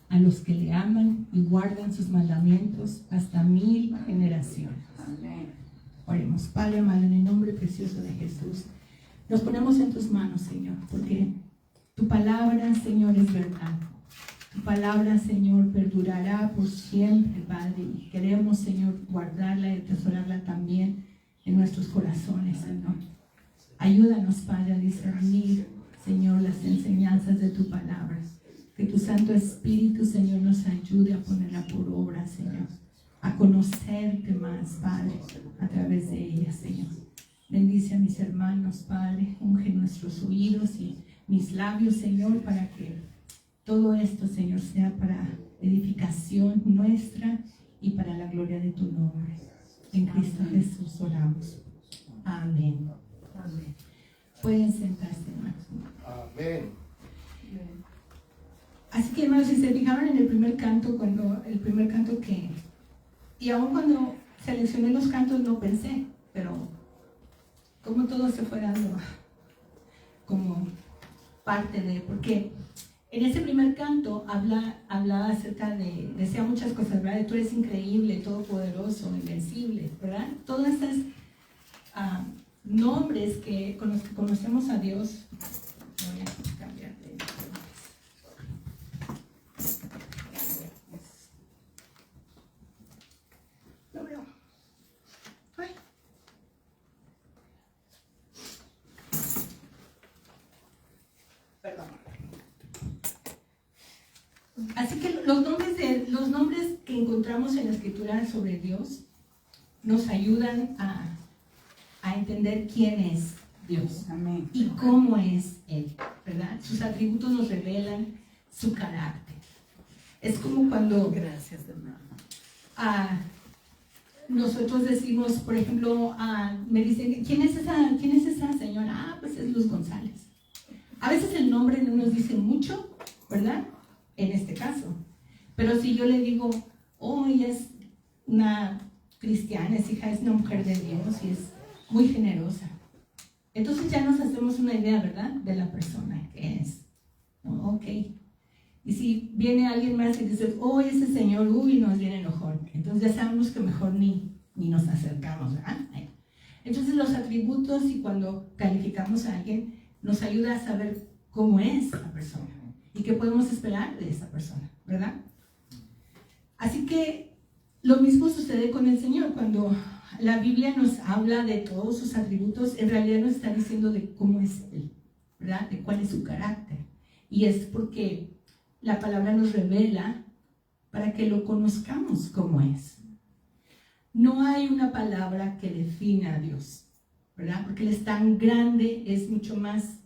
a los que le aman y guardan sus mandamientos hasta 1000 generaciones. Amén. Oremos. Padre amado, en el nombre precioso de Jesús, nos ponemos en tus manos, Señor, porque tu palabra, Señor, es verdad. Tu palabra, Señor, perdurará por siempre, Padre, y queremos, Señor, guardarla y atesorarla también en nuestros corazones, Señor. Ayúdanos, Padre, a discernir, Señor, las enseñanzas de tu palabra. Que tu Santo Espíritu, Señor, nos ayude a ponerla por obra, Señor. A conocerte más, Padre, a través de ella, Señor. Bendice a mis hermanos, Padre. Unge nuestros oídos y mis labios, Señor, para que todo esto, Señor, sea para edificación nuestra y para la gloria de tu nombre. En Cristo Jesús oramos. Amén. Amén. Pueden sentarse, hermanos. Amén. Así que, hermanos, si se fijaron en el primer canto, y aún cuando seleccioné los cantos no pensé, pero como todo se fue dando como parte de, porque en ese primer canto hablaba acerca decía muchas cosas, ¿verdad? De tú eres increíble, todopoderoso, invencible, ¿verdad? Todos estos nombres con los que conocemos a Dios. Voy a cambiar de no veo. Ay. Perdón. Así que los nombres que encontramos en la Escritura sobre Dios nos ayudan a entender quién es Dios. Amén. Y cómo es Él, ¿verdad? Sus atributos nos revelan su carácter. Es como cuando nosotros decimos, por ejemplo, me dicen, ¿quién es esa señora? Pues es Luz González. A veces el nombre no nos dice mucho, ¿verdad? En este caso. Pero si yo le digo, ella es una cristiana, es una mujer de Dios y es muy generosa. Entonces ya nos hacemos una idea, ¿verdad? De la persona que es. Ok. Y si viene alguien más y dice, ese señor, nos viene enojón. Entonces ya sabemos que mejor ni nos acercamos, ¿verdad? Entonces los atributos y cuando calificamos a alguien nos ayuda a saber cómo es la persona y qué podemos esperar de esa persona, ¿verdad? Así que lo mismo sucede con el Señor. Cuando la Biblia nos habla de todos sus atributos, en realidad nos está diciendo de cómo es Él, ¿verdad? De cuál es su carácter. Y es porque la palabra nos revela para que lo conozcamos como es. No hay una palabra que defina a Dios, ¿verdad? Porque Él es tan grande, es mucho más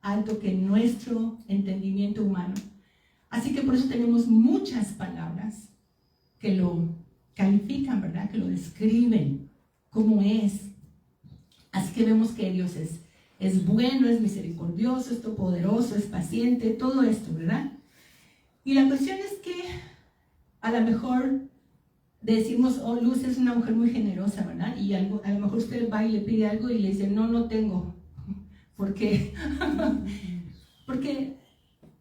alto que nuestro entendimiento humano. Así que por eso tenemos muchas palabras que lo califican, ¿verdad? Que lo describen como es. Así que vemos que Dios es bueno, es misericordioso, es todopoderoso, es paciente, todo esto, ¿verdad? Y la cuestión es que a lo mejor decimos, Luz es una mujer muy generosa, ¿verdad? Y a lo mejor usted va y le pide algo y le dice, no tengo. ¿Por qué? Porque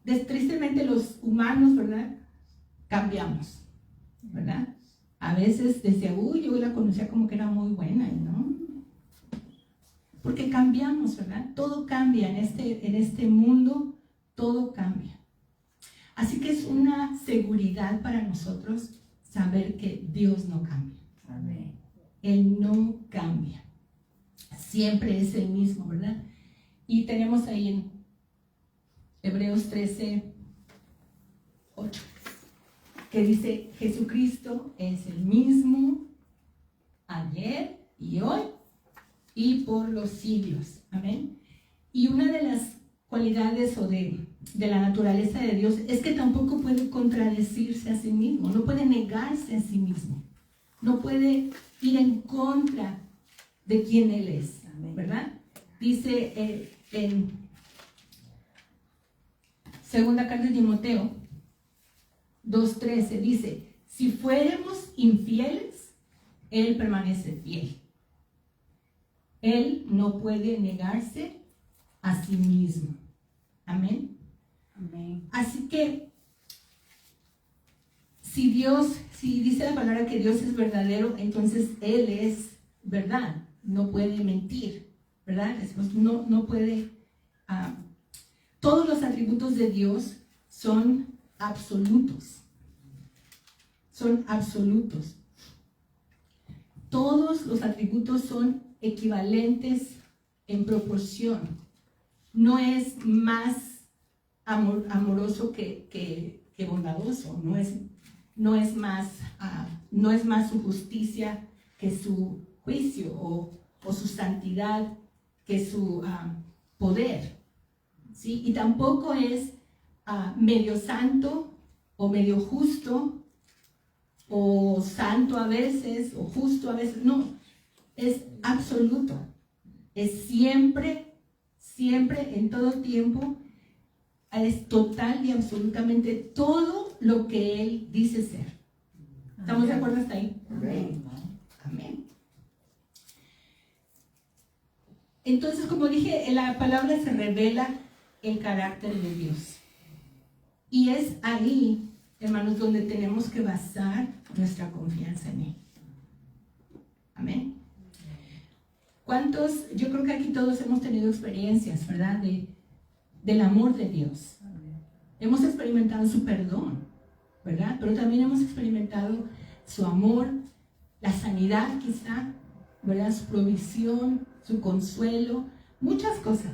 tristemente los humanos, ¿verdad? Cambiamos, ¿verdad? A veces decía, yo la conocía como que era muy buena, ¿no? Porque cambiamos, ¿verdad? Todo cambia en este mundo, todo cambia. Así que es una seguridad para nosotros saber que Dios no cambia. Amén. Él no cambia. Siempre es el mismo, ¿verdad? Y tenemos ahí en Hebreos 13:8 que dice, Jesucristo es el mismo ayer y hoy y por los siglos. Amén. Y una de las cualidades o de la naturaleza de Dios es que tampoco puede contradecirse a sí mismo, no puede negarse a sí mismo, no puede ir en contra de quien Él es, ¿verdad? Dice en segunda carta de Timoteo 2:13, dice, si fuéramos infieles, Él permanece fiel. Él no puede negarse a sí mismo. Amén. Amén. Así que si dice la palabra que Dios es verdadero, entonces Él es verdad, no puede mentir, ¿verdad? No puede. Todos los atributos de Dios son absolutos. Son absolutos. Todos los atributos son equivalentes en proporción. No es más amoroso que bondadoso. No es más su justicia que su juicio o su santidad que su poder. ¿Sí? Y tampoco es medio santo o medio justo o santo a veces o justo a veces. No, es absoluto. Es siempre, en todo tiempo, es total y absolutamente todo lo que Él dice ser. ¿Estamos de acuerdo hasta ahí? Amén. Amén. Entonces, como dije, en la palabra se revela el carácter de Dios. Y es ahí, hermanos, donde tenemos que basar nuestra confianza en Él. Amén. ¿Cuántos? Yo creo que aquí todos hemos tenido experiencias, ¿verdad? Del amor de Dios. Hemos experimentado su perdón, ¿verdad? Pero también hemos experimentado su amor, la sanidad quizá, ¿verdad? Su provisión, su consuelo, muchas cosas.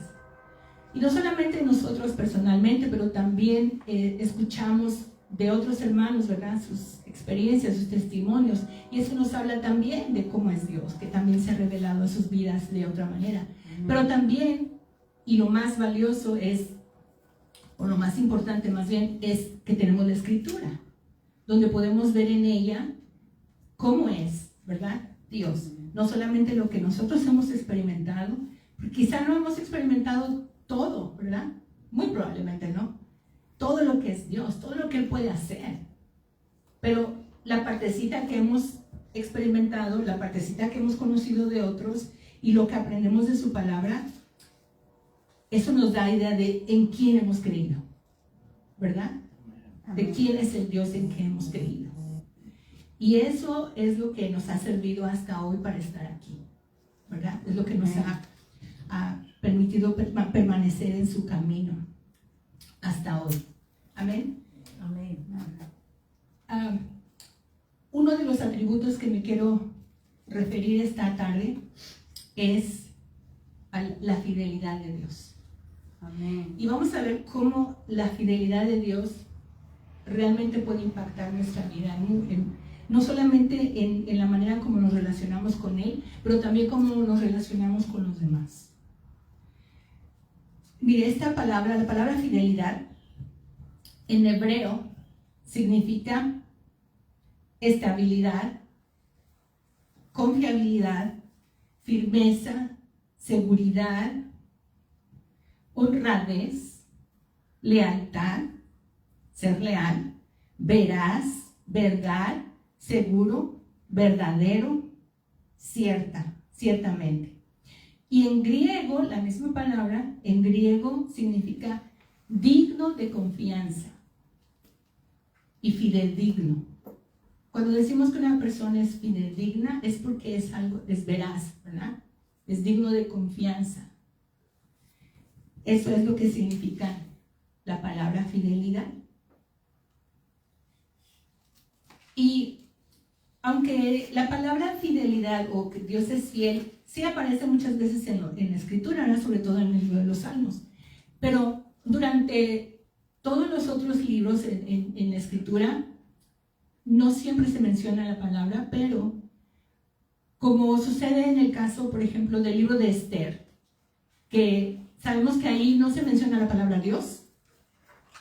Y no solamente nosotros personalmente, pero también escuchamos de otros hermanos, ¿verdad? Sus experiencias, sus testimonios. Y eso nos habla también de cómo es Dios, que también se ha revelado a sus vidas de otra manera. Pero también, y lo más valioso es, o lo más importante más bien, es que tenemos la Escritura, donde podemos ver en ella cómo es, ¿verdad? Dios. No solamente lo que nosotros hemos experimentado, porque quizá no hemos experimentado todo, ¿verdad? Muy probablemente no. Todo lo que es Dios, todo lo que Él puede hacer. Pero la partecita que hemos experimentado, la partecita que hemos conocido de otros y lo que aprendemos de su palabra, eso nos da idea de en quién hemos creído, ¿verdad? De quién es el Dios en que hemos creído. Y eso es lo que nos ha servido hasta hoy para estar aquí, ¿verdad? Es lo que nos ha permitido permanecer en su camino hasta hoy. Amén. Amén. Uno de los atributos que me quiero referir esta tarde es a la fidelidad de Dios. Amén. Y vamos a ver cómo la fidelidad de Dios realmente puede impactar nuestra vida, no solamente en la manera como nos relacionamos con Él, pero también cómo nos relacionamos con los demás. Mire, esta palabra, la palabra fidelidad, en hebreo significa estabilidad, confiabilidad, firmeza, seguridad, honradez, lealtad, ser leal, veraz, verdad, seguro, verdadero, ciertamente. Y en griego, la misma palabra, en griego significa digno de confianza y fidedigno. Cuando decimos que una persona es fidedigna, es porque es veraz, ¿verdad? Es digno de confianza. Eso es lo que significa la palabra fidelidad. Y aunque la palabra fidelidad o que Dios es fiel sí aparece muchas veces en la Escritura, ¿no? Sobre todo en el libro de los Salmos, pero durante todos los otros libros en la Escritura no siempre se menciona la palabra, pero como sucede en el caso, por ejemplo, del libro de Esther, que sabemos que ahí no se menciona la palabra Dios.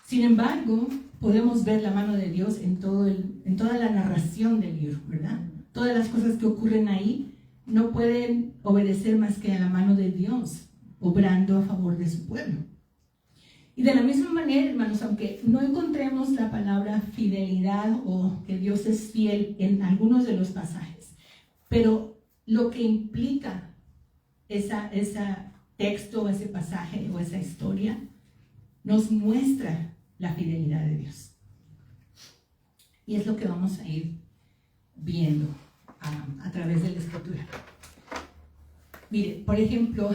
Sin embargo, podemos ver la mano de Dios en toda la narración del libro, ¿verdad? Todas las cosas que ocurren ahí no pueden obedecer más que a la mano de Dios, obrando a favor de su pueblo. Y de la misma manera, hermanos, aunque no encontremos la palabra fidelidad o que Dios es fiel en algunos de los pasajes, pero lo que implica ese texto, ese pasaje o esa historia, nos muestra la fidelidad de Dios. Y es lo que vamos a ir viendo a través de la escritura. Mire, por ejemplo,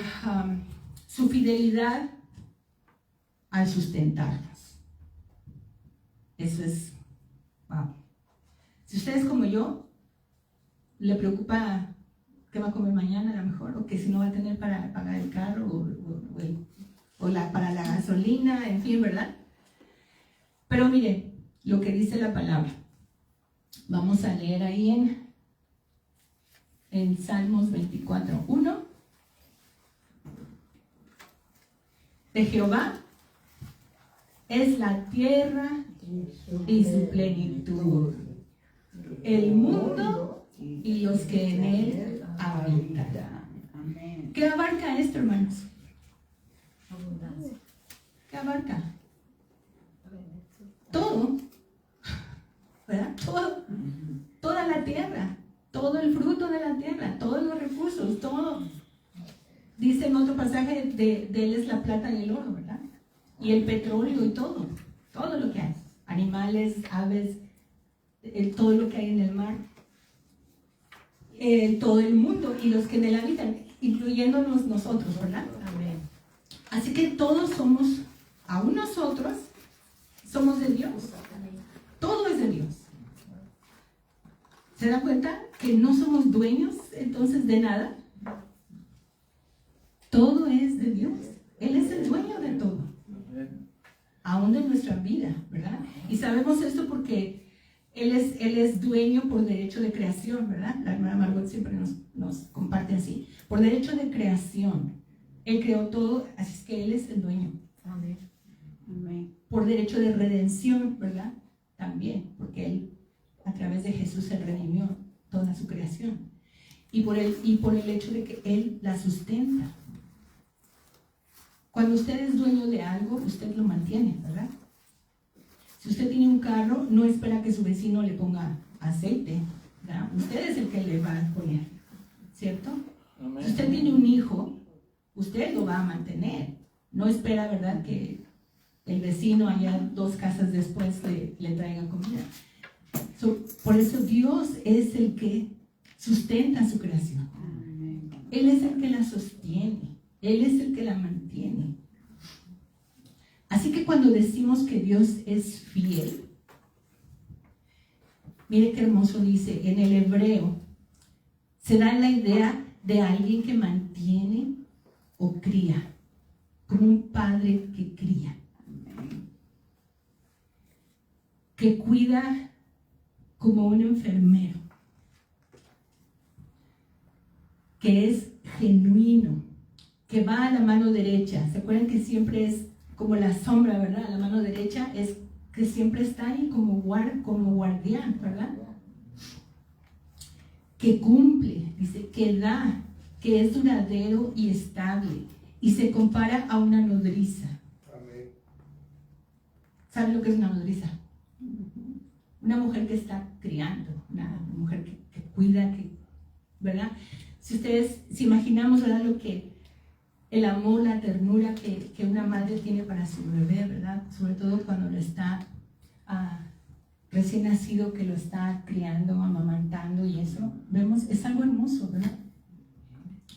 su fidelidad al sustentarnos. Eso es, wow. Si ustedes como yo, le preocupa qué va a comer mañana a lo mejor, o que si no va a tener para pagar el carro, para la gasolina, en fin, ¿verdad? Pero mire, lo que dice la palabra. Vamos a leer ahí en Salmos 24:1. De Jehová es la tierra y su plenitud, el mundo y los que en él habitan. ¿Qué abarca esto, hermanos? ¿Qué abarca? Todo, ¿verdad? Todo, toda la tierra, todo el fruto de la tierra, todos los recursos, todo. Dice en otro pasaje, de él es la plata y el oro, ¿verdad? Y el petróleo y todo lo que hay, animales, aves, todo lo que hay en el mar, todo el mundo y los que en él habitan, incluyéndonos nosotros, ¿verdad? Amén. Así que todos somos, aún nosotros, somos de Dios. Todo es de Dios. ¿Se da cuenta que no somos dueños entonces de nada? Todo es de Dios. Él es el dueño de todo, aún de nuestra vida, ¿verdad? Y sabemos esto porque Él es dueño por derecho de creación, ¿verdad? La hermana Margot siempre nos comparte así. Por derecho de creación. Él creó todo, así es que Él es el dueño. Amén. Por derecho de redención, ¿verdad? También, porque Él, a través de Jesús, se redimió toda su creación. Y por el hecho de que Él la sustenta. Cuando usted es dueño de algo, usted lo mantiene, ¿verdad? Si usted tiene un carro, no espera que su vecino le ponga aceite, ¿verdad? Usted es el que le va a poner, ¿cierto? Amén. Si usted tiene un hijo, usted lo va a mantener. No espera, ¿verdad?, que el vecino allá 2 casas después le traiga comida. Por eso Dios es el que sustenta su creación. Él es el que la sostiene. Él es el que la mantiene. Así que cuando decimos que Dios es fiel, mire qué hermoso dice, en el hebreo se da la idea de alguien que mantiene o cría, como un padre que cría, que cuida como un enfermero, que es genuino, que va a la mano derecha. ¿Se acuerdan que siempre es como la sombra, ¿verdad? La mano derecha es que siempre está ahí como guardián, ¿verdad? Que cumple, dice, que da, que es duradero y estable, y se compara a una nodriza. ¿Sabe lo que es una nodriza? Una mujer que está criando, una mujer que cuida, ¿verdad? Si ustedes, si imaginamos, ¿verdad?, lo que el amor, la ternura que una madre tiene para su bebé, ¿verdad? Sobre todo cuando lo está recién nacido, que lo está criando, amamantando y eso, vemos, es algo hermoso, ¿verdad?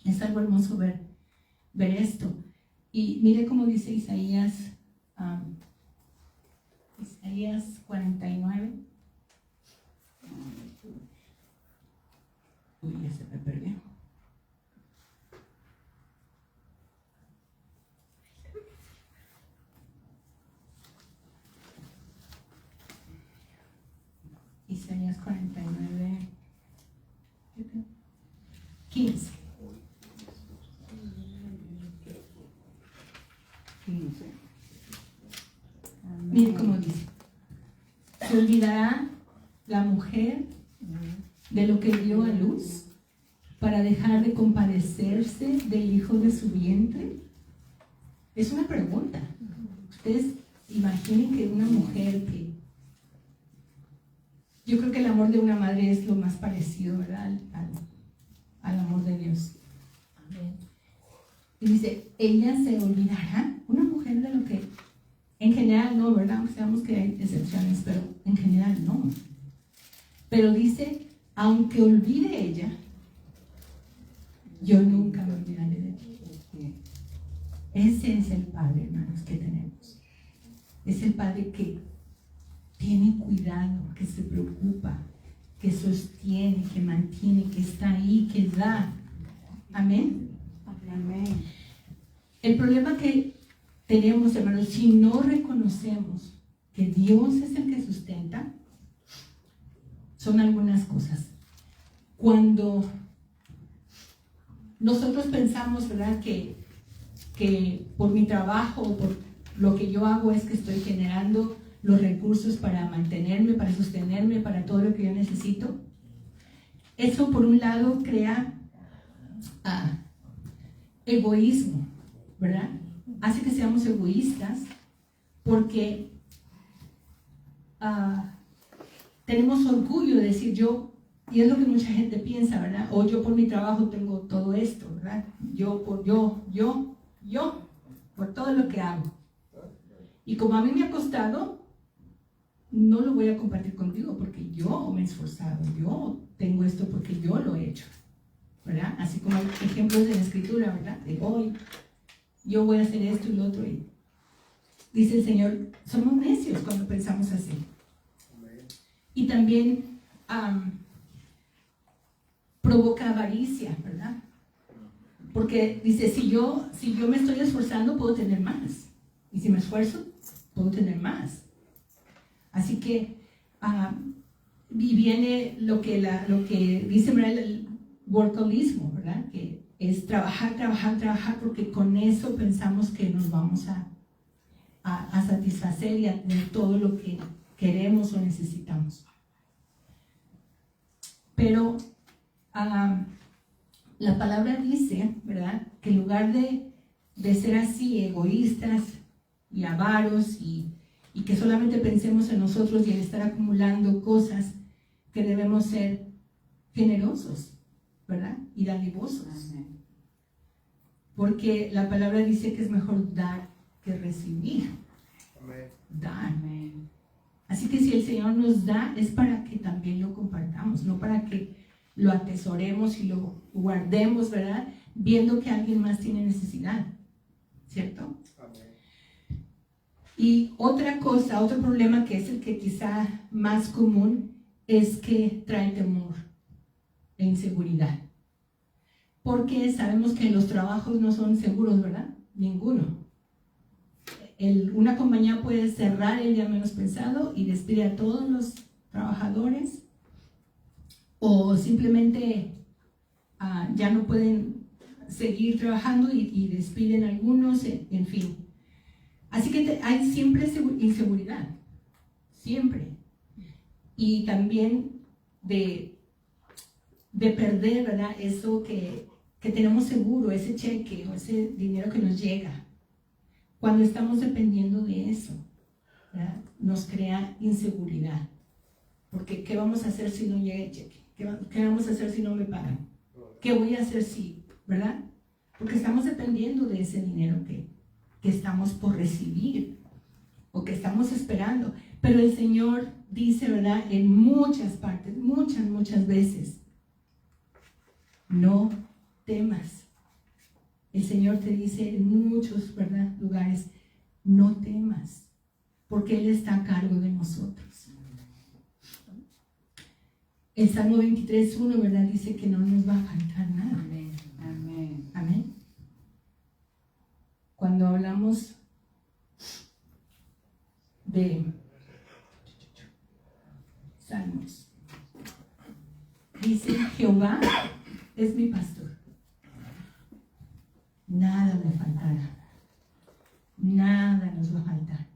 Es algo hermoso ver esto. Y mire cómo dice Isaías 49. Uy, ya se me perdió. Isaías 49, 15. Miren cómo dice. ¿Se olvidará la mujer de lo que dio a luz para dejar de compadecerse del hijo de su vientre? Es una pregunta. Ustedes imaginen que una mujer que... Yo creo que el amor de una madre es lo más parecido, ¿verdad?, al amor de Dios. Amén. Y dice, ella se olvidará, una mujer, de lo que, en general no, ¿verdad? Sabemos que hay excepciones, pero en general no. Pero dice, aunque olvide ella, yo nunca me olvidaré de ti. Ese es el Padre, hermanos, que tenemos. Es el Padre que tiene cuidado, que se preocupa, que sostiene, que mantiene, que está ahí, que da. Amén. Amén. El problema que tenemos, hermanos, si no reconocemos que Dios es el que sustenta, son algunas cosas. Cuando nosotros pensamos, ¿verdad?, que por mi trabajo o por lo que yo hago es que estoy generando los recursos para mantenerme, para sostenerme, para todo lo que yo necesito. Eso, por un lado, crea egoísmo, ¿verdad? Hace que seamos egoístas porque tenemos orgullo de decir yo, y es lo que mucha gente piensa, ¿verdad? O yo por mi trabajo tengo todo esto, ¿verdad? Yo, por todo lo que hago. Y como a mí me ha costado, no lo voy a compartir contigo porque yo me he esforzado, yo tengo esto porque yo lo he hecho, ¿verdad? Así como hay ejemplos de la Escritura, ¿verdad? De hoy, yo voy a hacer esto y lo otro. Y dice el Señor, somos necios cuando pensamos así. Y también provoca avaricia, ¿verdad? Porque dice, si yo me estoy esforzando, puedo tener más. Y si me esfuerzo, puedo tener más. Así que, y viene lo que dice, ¿verdad?, el workaholismo, ¿verdad? Que es trabajar, porque con eso pensamos que nos vamos a satisfacer y a tener todo lo que queremos o necesitamos. Pero la palabra dice, ¿verdad?, que en lugar de ser así egoístas y avaros y que solamente pensemos en nosotros y en estar acumulando cosas, que debemos ser generosos, ¿verdad?, y dadivosos. Porque la palabra dice que es mejor dar que recibir. Dar. Así que si el Señor nos da, es para que también lo compartamos, no para que lo atesoremos y lo guardemos, ¿verdad?, viendo que alguien más tiene necesidad, ¿cierto? Y otra cosa, otro problema que es el que quizá más común, es que trae temor e inseguridad. Porque sabemos que los trabajos no son seguros, ¿verdad? Ninguno. Una compañía puede cerrar el día menos pensado y despide a todos los trabajadores, o simplemente ya no pueden seguir trabajando y despiden a algunos, en fin. Así que hay siempre inseguridad, siempre. Y también de perder, ¿verdad?, eso que tenemos seguro, ese cheque o ese dinero que nos llega. Cuando estamos dependiendo de eso, ¿verdad?, nos crea inseguridad. Porque ¿qué vamos a hacer si no llega el cheque? ¿Qué vamos a hacer si no me pagan? ¿Qué voy a hacer si, verdad? Porque estamos dependiendo de ese dinero que estamos por recibir o que estamos esperando. Pero el Señor dice, ¿verdad?, en muchas partes, muchas veces, no temas. El Señor te dice en muchos, ¿verdad?, lugares, no temas, porque Él está a cargo de nosotros. El Salmo 23:1, ¿verdad?, dice que no nos va a faltar nada. Amén. Amén. Amén. Cuando hablamos de Salmos, dice, Jehová es mi pastor, nada me faltará, nada nos va a faltar.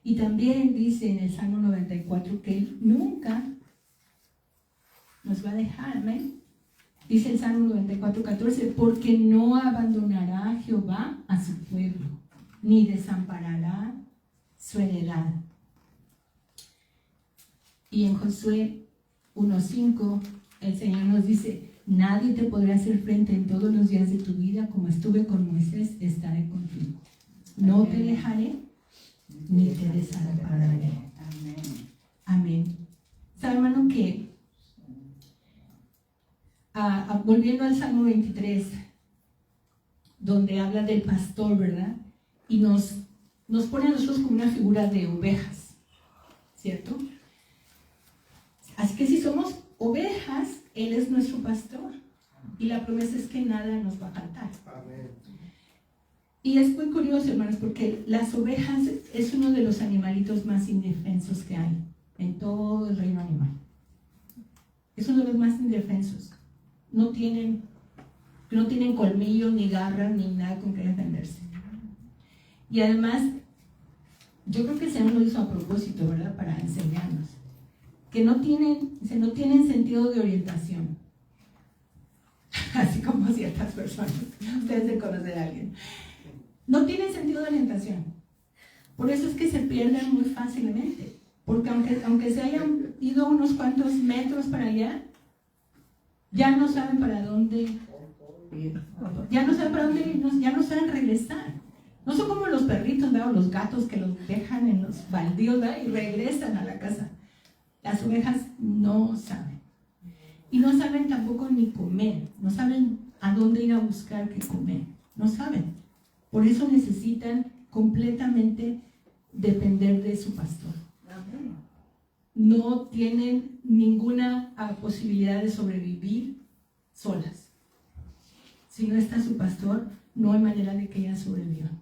Y también dice en el Salmo 94 que Él nunca nos va a dejar, amén. Dice el Salmo 94:14, porque no abandonará Jehová a su pueblo, ni desamparará su heredad. Y en Josué 1:5, el Señor nos dice, nadie te podrá hacer frente en todos los días de tu vida, como estuve con Moisés, estaré contigo. No te dejaré, ni te desampararé. Amén. Amén. ¿Sabe, hermano, que volviendo al Salmo 23, donde habla del pastor, ¿verdad? Y nos pone a nosotros como una figura de ovejas, ¿cierto? Así que si somos ovejas, Él es nuestro pastor. Y la promesa es que nada nos va a faltar. Amén. Y es muy curioso, hermanos, porque las ovejas es uno de los animalitos más indefensos que hay en todo el reino animal. Es uno de los más indefensos. No tienen colmillos, ni garras, ni nada con que defenderse. Y además, yo creo que el Señor lo hizo a propósito, ¿verdad? Para enseñarnos. Que no tienen sentido de orientación. Así como ciertas personas. Ustedes deben conocer a alguien. No tienen sentido de orientación. Por eso es que se pierden muy fácilmente. Porque aunque se hayan ido unos cuantos metros para allá, ya no saben para dónde ir. Ya no saben para dónde irnos, ya no saben regresar. No son como los perritos, ¿verdad? O los gatos que los dejan en los baldíos, ¿verdad? Y regresan a la casa. Las ovejas no saben. Y no saben tampoco ni comer. No saben a dónde ir a buscar qué comer. No saben. Por eso necesitan completamente depender de su pastor. No tienen ninguna posibilidad de sobrevivir solas. Si no está su pastor, no hay manera de que ellas sobrevivan.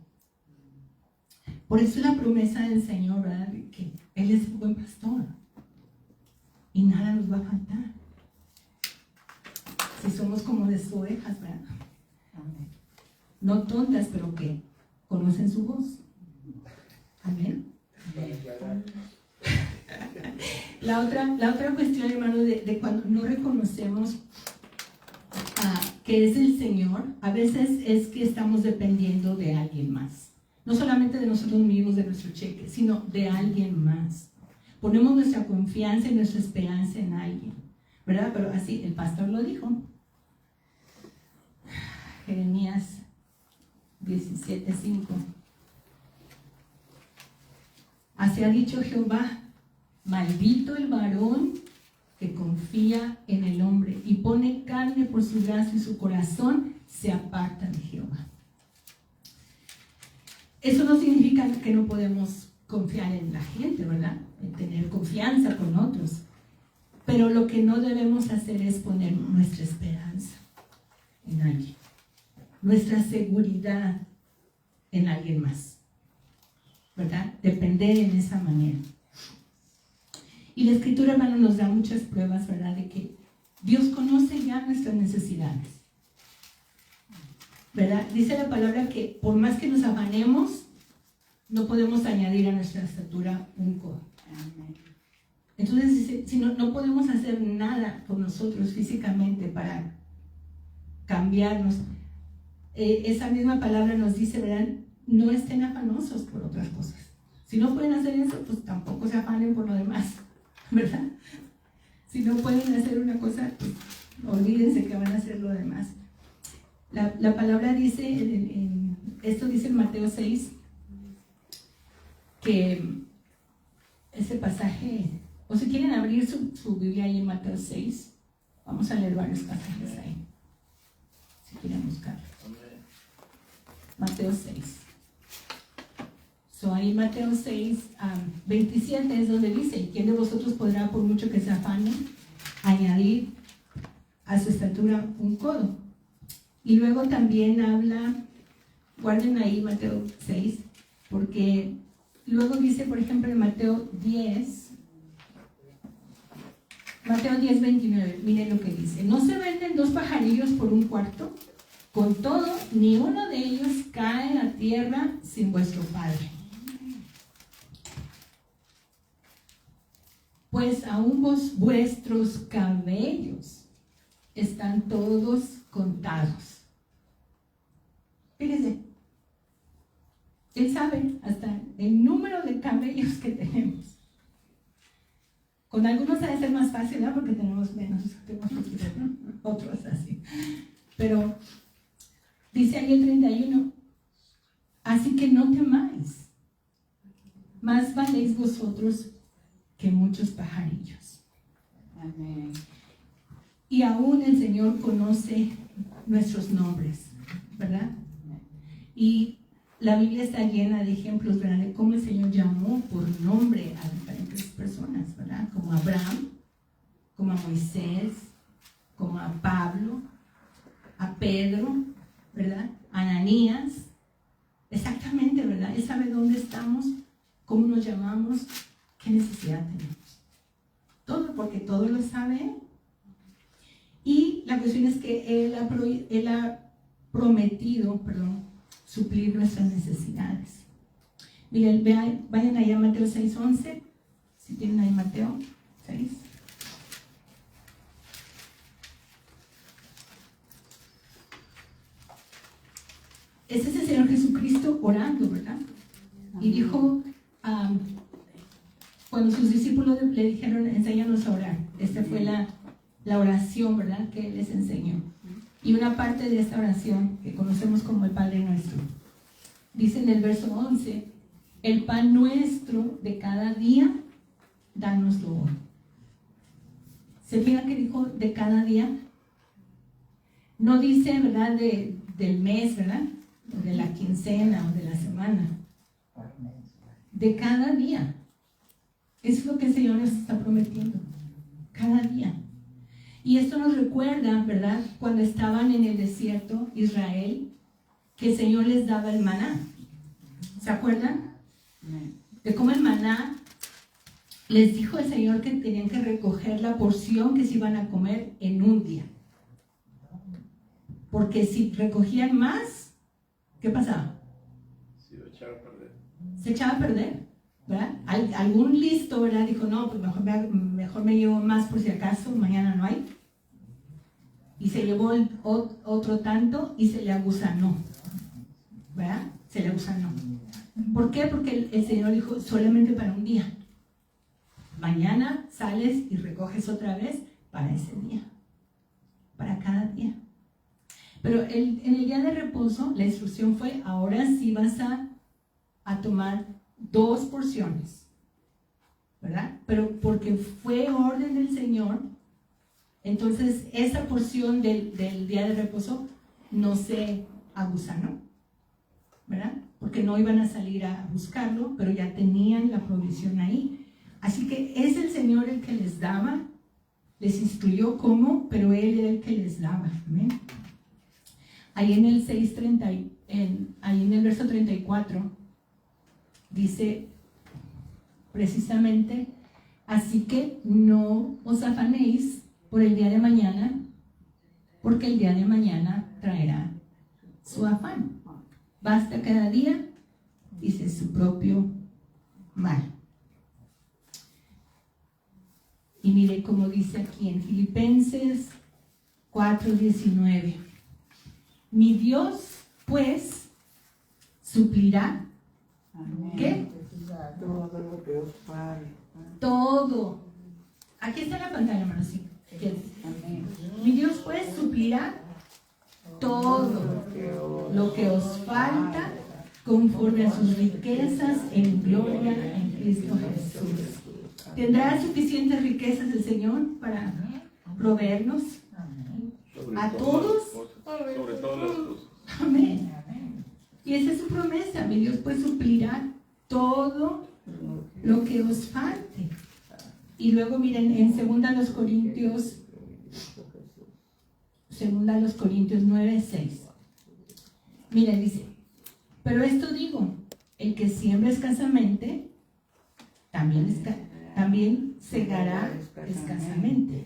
Por eso es la promesa del Señor, ¿verdad? De que Él es un buen pastor y nada nos va a faltar. Si somos como de sus ovejas, ¿verdad? No tontas, pero que conocen su voz. Amén. La otra cuestión, hermano, de cuando no reconocemos que es el Señor, a veces es que estamos dependiendo de alguien más. No solamente de nosotros mismos, de nuestro cheque, sino de alguien más. Ponemos nuestra confianza y nuestra esperanza en alguien, ¿verdad? Pero así, el pastor lo dijo. Jeremías 17:5. Así ha dicho Jehová: maldito el varón que confía en el hombre y pone carne por su brazo y su corazón se aparta de Jehová. Eso no significa que no podemos confiar en la gente, ¿verdad? En tener confianza con otros. Pero lo que no debemos hacer es poner nuestra esperanza en alguien, nuestra seguridad en alguien más, ¿verdad? Depender en esa manera. Y la Escritura, hermano, nos da muchas pruebas, ¿verdad? De que Dios conoce ya nuestras necesidades, ¿verdad? Dice la palabra que por más que nos afanemos, no podemos añadir a nuestra estatura un codo. Entonces dice, si no podemos hacer nada por nosotros físicamente para cambiarnos, esa misma palabra nos dice, ¿verdad? No estén afanosos por otras cosas. Si no pueden hacer eso, pues tampoco se afanen por lo demás, ¿verdad? Si no pueden hacer una cosa, pues olvídense que van a hacer lo demás. La palabra dice, esto dice en Mateo 6, que ese pasaje, o si quieren abrir su Biblia ahí en Mateo 6, vamos a leer varios pasajes ahí, si quieren buscarlo. Mateo 6. Ahí Mateo 6, 27 es donde dice: ¿quién de vosotros podrá, por mucho que se afane, añadir a su estatura un codo? Y luego también habla, guarden ahí Mateo 6, porque luego dice, por ejemplo, en Mateo 10, 29, miren lo que dice: ¿no se venden 2 pajarillos por un cuarto? Con todo, ni uno de ellos cae a tierra sin vuestro Padre. Pues aún vuestros cabellos están todos contados. Fíjense, Él sabe hasta el número de cabellos que tenemos. Con algunos ha de ser más fácil, ¿no? Porque tenemos menos, otros así. Pero dice ahí el 31, así que no temáis, más valéis vosotros que muchos pajarillos. Amén. Y aún el Señor conoce nuestros nombres, ¿verdad? Y la Biblia está llena de ejemplos, ¿verdad? De cómo el Señor llamó por nombre a diferentes personas, ¿verdad? Como a Abraham, como a Moisés, como a Pablo, a Pedro, ¿verdad? A Ananías. Exactamente, ¿verdad? Él sabe dónde estamos, cómo nos llamamos, qué necesidad tenemos. Todo, porque todo lo sabe. Y la cuestión es que Él ha prometido, suplir nuestras necesidades. Miren, vayan allá a Mateo 6:11, si tienen ahí Mateo 6. Ese es el Señor Jesucristo orando, ¿verdad? Y dijo, cuando sus discípulos le dijeron, enséñanos a orar. Esta fue la oración, ¿verdad?, que Él les enseñó. Y una parte de esta oración, que conocemos como el Padre Nuestro, dice en el verso 11, el pan nuestro de cada día, dánoslo hoy. ¿Se fijan que dijo de cada día? No dice, ¿verdad?, del mes, ¿verdad?, o de la quincena o de la semana. De cada día. Eso es lo que el Señor nos está prometiendo. Cada día. Y esto nos recuerda, ¿verdad?, cuando estaban en el desierto, Israel, que el Señor les daba el maná. ¿Se acuerdan? De cómo el maná les dijo el Señor que tenían que recoger la porción que se iban a comer en un día. Porque si recogían más, ¿qué pasaba? Se echaba a perder, ¿verdad? Algún listo, ¿verdad?, dijo, no, pues mejor me llevo más por si acaso, mañana no hay. Y se llevó otro tanto y se le agusanó, ¿verdad? Se le agusanó. ¿Por qué? Porque el Señor dijo, solamente para un día. Mañana sales y recoges otra vez para ese día, para cada día. Pero en el día de reposo, la instrucción fue, ahora sí vas a tomar 2 porciones, ¿verdad? Pero porque fue orden del Señor, entonces esa porción del día de reposo no se agusanó, ¿verdad? Porque no iban a salir a buscarlo, pero ya tenían la provisión ahí. Así que es el Señor el que les daba, les instruyó cómo, pero Él era el que les daba. ¿Amén? Ahí en el 6:30, ahí en el verso 34, dice precisamente, así que no os afanéis por el día de mañana, porque el día de mañana traerá su afán. Basta cada día, dice, su propio mal. Y mire cómo dice aquí en Filipenses 4:19. Mi Dios, pues, suplirá. Amén. ¿Qué? Todo lo que os falta. Todo. Aquí está en la pantalla, hermanos. Sí. Amén. Mi Dios, pues, suplirá todo lo que os falta conforme a sus riquezas en gloria en Cristo Jesús. ¿Tendrá suficientes riquezas el Señor para proveernos a todos? Sobre todas las cosas. Amén. Y esa es su promesa. Mi Dios pues suplirá todo lo que os falte. Y luego miren en 2 Corintios 9:6. Miren, dice, pero esto digo, el que siembra escasamente, también segará escasamente.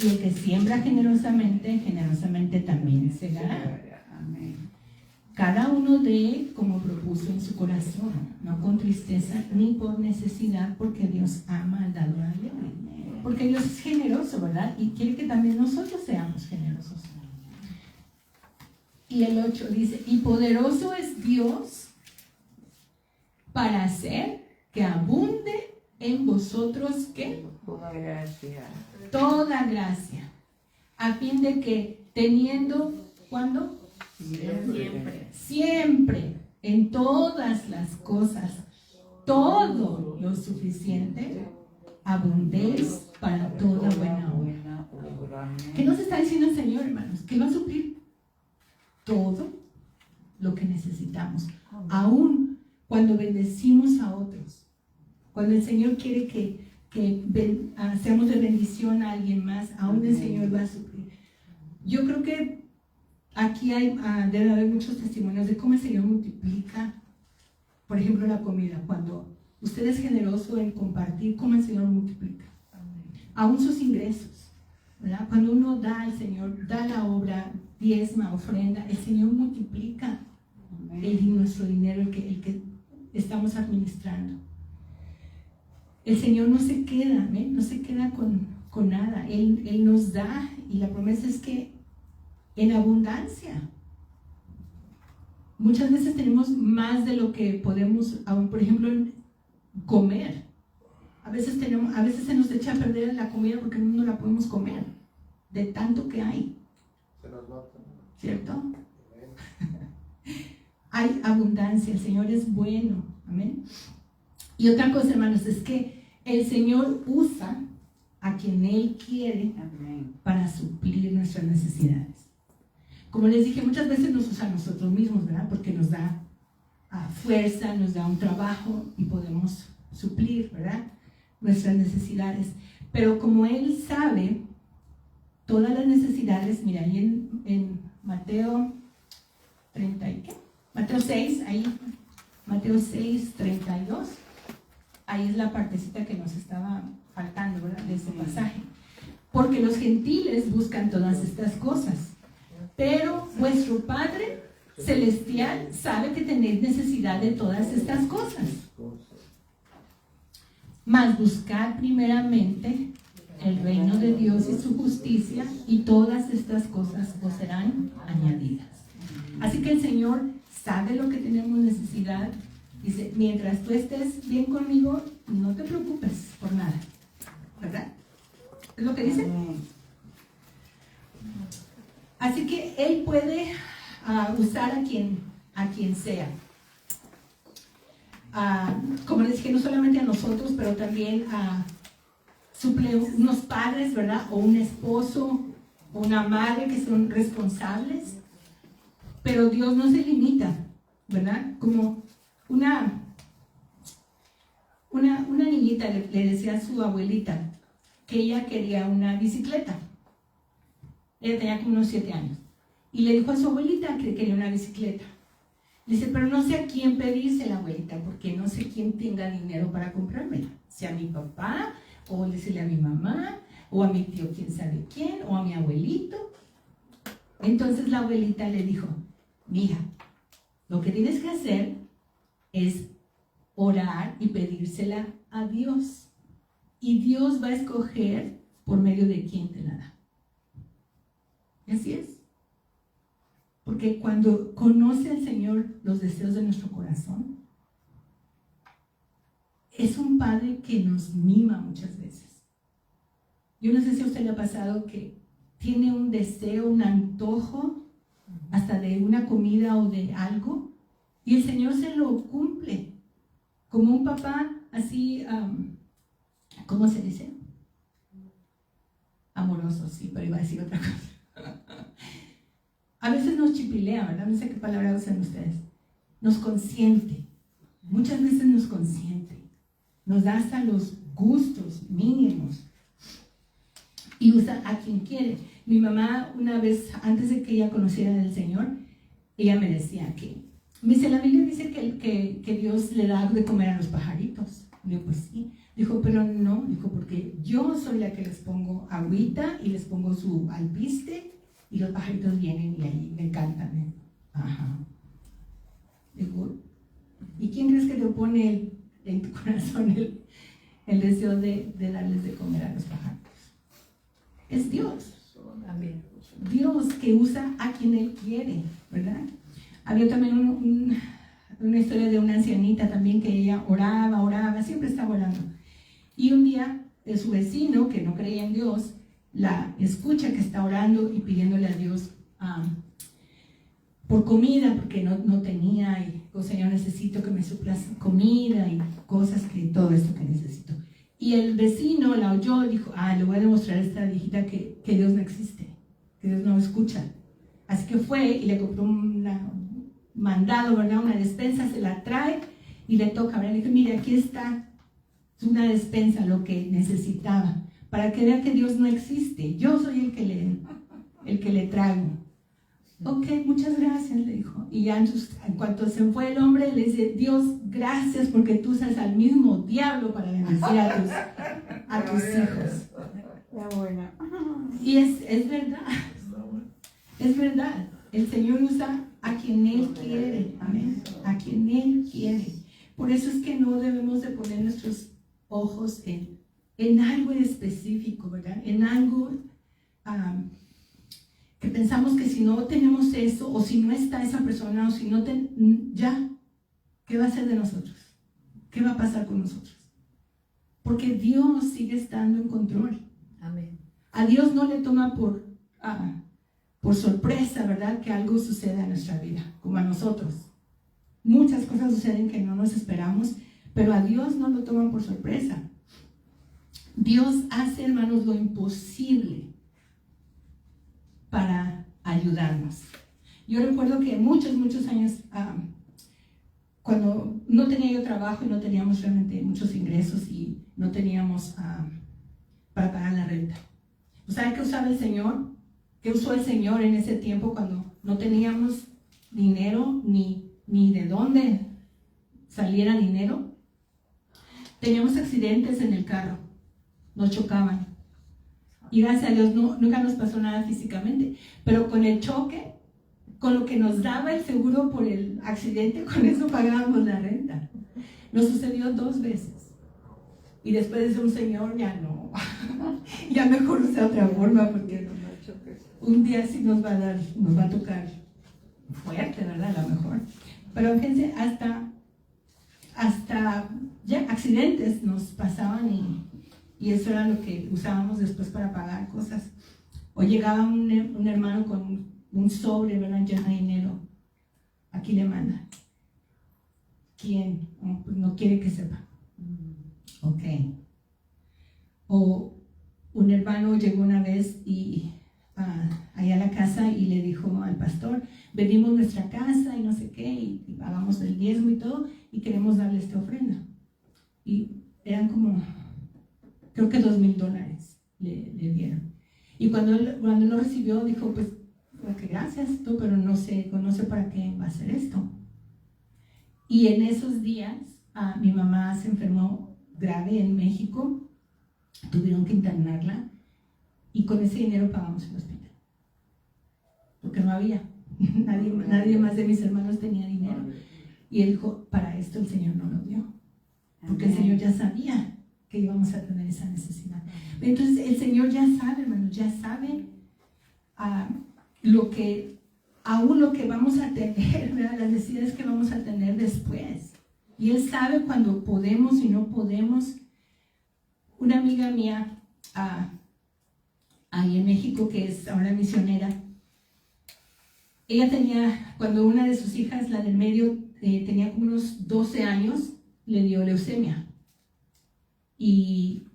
Y el que siembra generosamente, generosamente también segará. Amén. Cada uno dé como propuso en su corazón, no con tristeza ni por necesidad, porque Dios ama al dador alegre. Porque Dios es generoso, ¿verdad? Y quiere que también nosotros seamos generosos. Y el 8 dice, y poderoso es Dios para hacer que abunde en vosotros, ¿qué? Toda gracia. Toda gracia, a fin de que teniendo, ¿cuándo? Siempre, en todas las cosas, todo lo suficiente, abundéis para toda buena obra. ¿Qué nos está diciendo el Señor, hermanos? Que va a suplir todo lo que necesitamos, aún cuando bendecimos a otros, cuando el Señor quiere que seamos de bendición a alguien más, aún el Señor va a suplir. Yo creo que aquí debe haber muchos testimonios de cómo el Señor multiplica, por ejemplo, la comida. Cuando usted es generoso en compartir, cómo el Señor multiplica aún sus ingresos, ¿verdad? Cuando uno da al Señor, da la obra, diezma, ofrenda, el Señor multiplica nuestro dinero, el que estamos administrando. El Señor no se queda, no se queda con nada. Él nos da, y la promesa es que en abundancia. Muchas veces tenemos más de lo que podemos, aún, por ejemplo, comer. A veces se nos echa a perder la comida porque no la podemos comer, de tanto que hay. Se nos va. ¿Cierto? Hay abundancia, el Señor es bueno. Amén. Y otra cosa, hermanos, es que el Señor usa a quien Él quiere para suplir nuestras necesidades. Como les dije, muchas veces nos usa a nosotros mismos, ¿verdad? Porque nos da fuerza, nos da un trabajo y podemos suplir, ¿verdad?, nuestras necesidades. Pero como Él sabe todas las necesidades, mira, ahí en Mateo 30 y ¿qué? Mateo 6, ahí, Mateo 6, 32, ahí es la partecita que nos estaba faltando, ¿verdad?, de este pasaje. Porque los gentiles buscan todas estas cosas, pero vuestro Padre Celestial sabe que tenéis necesidad de todas estas cosas. Mas buscad primeramente el reino de Dios y su justicia, y todas estas cosas os serán añadidas. Así que el Señor sabe lo que tenemos necesidad. Dice, mientras tú estés bien conmigo, no te preocupes por nada, ¿verdad? ¿Es lo que dice? Así que Él puede usar a quien sea. Como les dije, no solamente a nosotros, pero también suple unos padres, ¿verdad? O un esposo, o una madre que son responsables. Pero Dios no se limita, ¿verdad? Como una niñita le decía a su abuelita que ella quería una bicicleta. Ella tenía como unos 7 años. Y le dijo a su abuelita que quería una bicicleta. Dice, pero no sé a quién pedírsela, abuelita, porque no sé quién tenga dinero para comprármela. Si a mi papá, o decirle a mi mamá, o a mi tío quién sabe quién, o a mi abuelito. Entonces la abuelita le dijo, mija, lo que tienes que hacer es orar y pedírsela a Dios. Y Dios va a escoger por medio de quién te la da. Y así es. Porque cuando conoce al Señor los deseos de nuestro corazón, es un Padre que nos mima muchas veces. Yo no sé si a usted le ha pasado que tiene un deseo, un antojo, hasta de una comida o de algo, y el Señor se lo cumple. Como un papá así, ¿cómo se dice? Amoroso, sí, pero iba a decir otra cosa. A veces nos chipilea, ¿verdad? No sé qué palabra usan ustedes. Nos consiente. Muchas veces nos consiente. Nos da hasta los gustos mínimos. Y usa a quien quiere. Mi mamá, una vez, antes de que ella conociera al Señor, ella me decía me dice, la Biblia dice que Dios le da de comer a los pajaritos. Digo, pues sí. Dijo, pero no. Dijo, porque yo soy la que les pongo agüita y les pongo su alpiste, y los pajaritos vienen y ahí me cantan. Ajá. Digo, ¿y quién crees que te pone en tu corazón el deseo de darles de comer a los pajaritos? Es Dios. Amén. Dios que usa a quien Él quiere, ¿verdad? Había también una historia de una ancianita también que ella oraba, siempre estaba orando. Y un día su vecino, que no creía en Dios, la escucha que está orando y pidiéndole a Dios por comida, porque no tenía, y oh Señor, necesito que me suplas comida y cosas, todo esto que necesito. Y el vecino la oyó y dijo, le voy a demostrar a esta viejita que Dios no existe, que Dios no escucha. Así que fue y le compró un mandado, ¿verdad? Una despensa, se la trae y le toca, ¿verdad? Le dije, mire, aquí está una despensa, lo que necesitaba, para que vea que Dios no existe. Yo soy el que le traigo. Ok, muchas gracias, le dijo. Y ya en cuanto se fue el hombre, le dice, Dios, gracias porque tú usas al mismo diablo para bendecir a tus hijos. La buena. Y es verdad. Es verdad. El Señor usa a quien Él quiere. Amén. A quien Él quiere. Por eso es que no debemos de poner nuestros ojos en algo específico, ¿verdad? En algo que pensamos que si no tenemos eso, o si no está esa persona, o si no ya, ¿qué va a hacer de nosotros? ¿Qué va a pasar con nosotros? Porque Dios sigue estando en control. Amén. A Dios no le toma por sorpresa, ¿verdad? Que algo suceda en nuestra vida, como a nosotros. Muchas cosas suceden que no nos esperamos, pero a Dios no lo toman por sorpresa. Dios hace, hermanos, lo imposible para ayudarnos. Yo recuerdo que muchos años, cuando no tenía yo trabajo y no teníamos realmente muchos ingresos y no teníamos para pagar la renta. ¿Sabe qué usaba el Señor? ¿Qué usó el Señor en ese tiempo cuando no teníamos dinero ni de dónde saliera dinero? Teníamos accidentes en el carro, nos chocaban. Y gracias a Dios nunca nos pasó nada físicamente, pero con el choque, con lo que nos daba el seguro por el accidente, con eso pagábamos la renta. Nos sucedió 2 veces. Y después dice un señor, ya no, ya mejor usar otra forma, porque un día sí nos va a tocar fuerte, ¿verdad? A lo mejor. Pero fíjense, hasta ya accidentes nos pasaban y eso era lo que usábamos después para pagar cosas. O llegaba un hermano con un sobre, ¿verdad? Lleno de dinero. Aquí le manda. ¿Quién? Pues no quiere que sepa. Ok. O un hermano llegó una vez allá a la casa y le dijo al pastor, vendimos nuestra casa y no sé qué, y pagamos el diezmo y todo, y queremos darle esta ofrenda. Y eran como, creo que $2,000 le dieron. Y cuando él lo recibió, dijo, pues, que gracias, pero no sé para qué va a ser esto. Y en esos días, mi mamá se enfermó grave en México, tuvieron que internarla, y con ese dinero pagamos el hospital. Porque no había, nadie más de mis hermanos tenía dinero. Y él dijo, para esto el Señor no lo dio. Porque el Señor ya sabía que íbamos a tener esa necesidad. Entonces el Señor ya sabe, hermanos, ya sabe aún lo que vamos a tener, ¿verdad? Las necesidades que vamos a tener después. Y Él sabe cuando podemos y no podemos. Una amiga mía, ahí en México, que es ahora misionera, ella tenía, cuando una de sus hijas, la del medio, tenía como unos 12 años, le dio leucemia. Y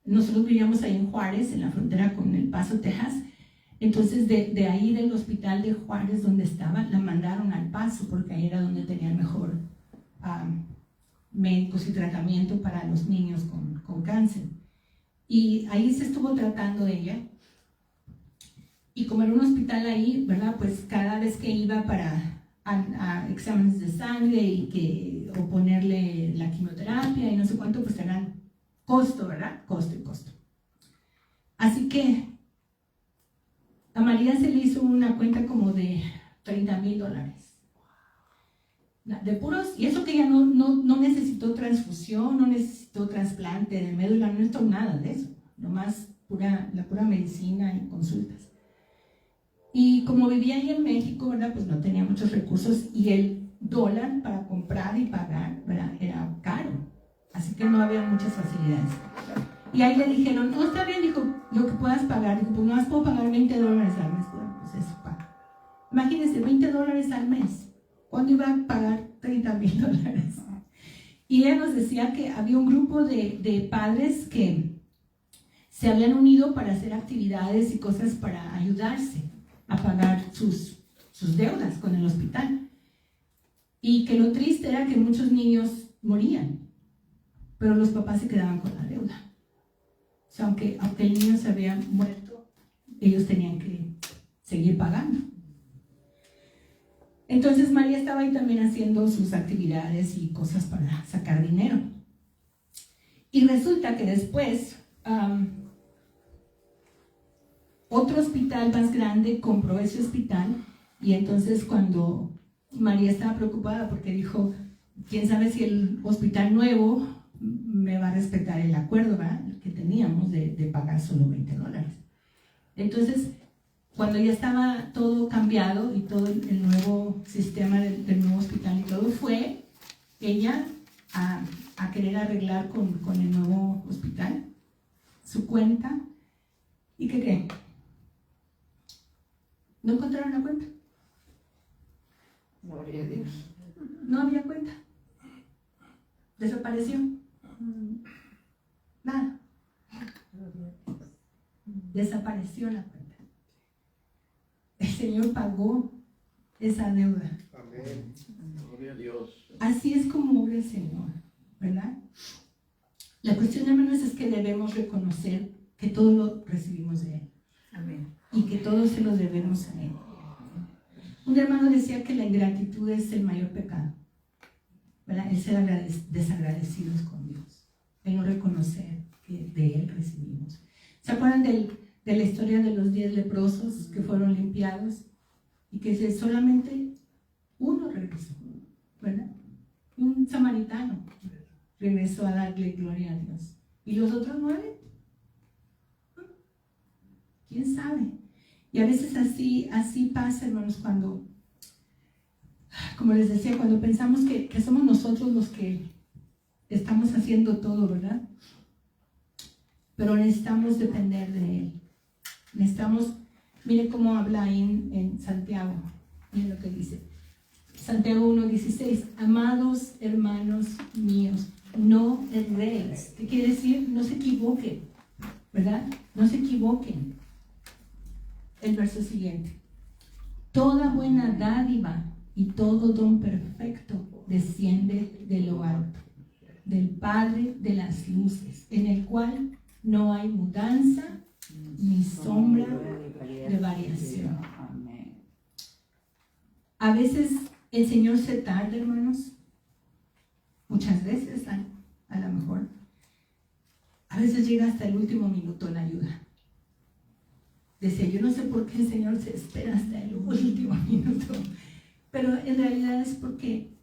nosotros vivíamos ahí en Juárez, en la frontera con El Paso, Texas. Entonces de ahí del hospital de Juárez donde estaba, la mandaron al Paso, porque ahí era donde tenían mejor médicos y tratamiento para los niños con cáncer. Y ahí se estuvo tratando ella. Y como era un hospital ahí, ¿verdad? Pues cada vez que iba para exámenes de sangre o ponerle la quimioterapia y no sé cuánto, pues eran costo, ¿verdad? Costo y costo. Así que a María se le hizo una cuenta como de $30,000. De puros, y eso que ella no necesitó transfusión, no necesitó trasplante de médula, no necesitó nada de eso, nomás la pura medicina y consultas. Y como vivía ahí en México, ¿verdad? Pues no tenía muchos recursos y el dólar para comprar y pagar, ¿verdad? Era caro, así que no había muchas facilidades. Y ahí le dijeron, no, está bien, dijo, lo que puedas pagar. Dijo, pues nomás puedo pagar $20 al mes. Bueno, pues eso paga. Imagínense, $20 al mes. ¿Cuándo iba a pagar $30,000? Y ella nos decía que había un grupo de padres que se habían unido para hacer actividades y cosas para ayudarse a pagar sus deudas con el hospital. Y que lo triste era que muchos niños morían, pero los papás se quedaban con la deuda. O sea, aunque el niño se había muerto, ellos tenían que seguir pagando. Entonces María estaba ahí también haciendo sus actividades y cosas para sacar dinero. Y resulta que después otro hospital más grande compró ese hospital, y entonces cuando María estaba preocupada porque dijo, quién sabe si el hospital nuevo me va a respetar el acuerdo, ¿verdad?, que teníamos de pagar solo $20. Entonces, cuando ya estaba todo cambiado y todo el nuevo sistema del nuevo hospital y todo, fue ella a querer arreglar con el nuevo hospital su cuenta. ¿Y qué creen? No encontraron la cuenta. Gloria a Dios. No había cuenta. Desapareció. Nada. Desapareció la cuenta. El Señor pagó esa deuda. Amén. Gloria a Dios. Así es como obra el Señor, ¿verdad? La cuestión, hermanos, es que debemos reconocer que todo lo recibimos de Él. Amén. Y que todo se lo debemos a Él. Un hermano decía que la ingratitud es el mayor pecado, ¿verdad? El ser desagradecidos con Dios, el no reconocer que de Él recibimos. ¿Se acuerdan de la historia de los 10 leprosos que fueron limpiados y que solamente uno regresó, ¿verdad? Un samaritano regresó a darle gloria a Dios. ¿Y los otros 9? ¿Quién sabe? Y a veces así pasa, hermanos, cuando, como les decía, cuando pensamos que somos nosotros los que estamos haciendo todo, ¿verdad? Pero necesitamos depender de Él. Necesitamos, mire cómo habla ahí en Santiago, miren lo que dice. Santiago 1:16, amados hermanos míos, no erréis. ¿Qué quiere decir? No se equivoquen, ¿verdad? No se equivoquen. El verso siguiente. Toda buena dádiva y todo don perfecto desciende de lo alto, del Padre de las luces, en el cual no hay mudanza ni sombra de variación. A veces el Señor se tarda, hermanos, muchas veces a lo mejor. A veces llega hasta el último minuto la ayuda. Decía, yo no sé por qué el Señor se espera hasta el último minuto, pero en realidad es porque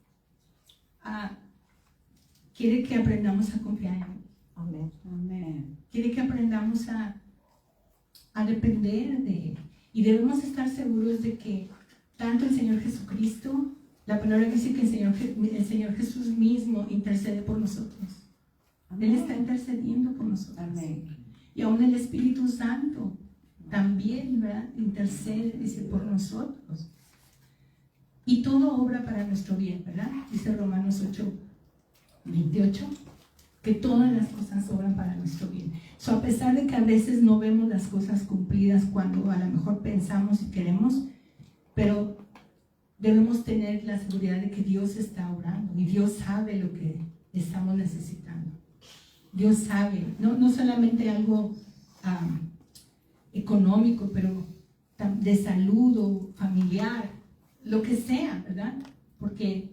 quiere que aprendamos a confiar en Él. Amén. Amén. Quiere que aprendamos a depender de Él. Y debemos estar seguros de que tanto el Señor Jesucristo, la palabra dice que el Señor Jesús mismo intercede por nosotros. Amén. Él está intercediendo por nosotros. Amén. Y aún el Espíritu Santo también, ¿verdad?, intercede, dice, por nosotros. Y todo obra para nuestro bien, ¿verdad? Dice Romanos 8:28, que todas las cosas obran para nuestro bien. So, a pesar de que a veces no vemos las cosas cumplidas cuando a lo mejor pensamos y queremos, pero debemos tener la seguridad de que Dios está obrando y Dios sabe lo que estamos necesitando. Dios sabe, no solamente algo económico, pero de salud o familiar, lo que sea, ¿verdad? Porque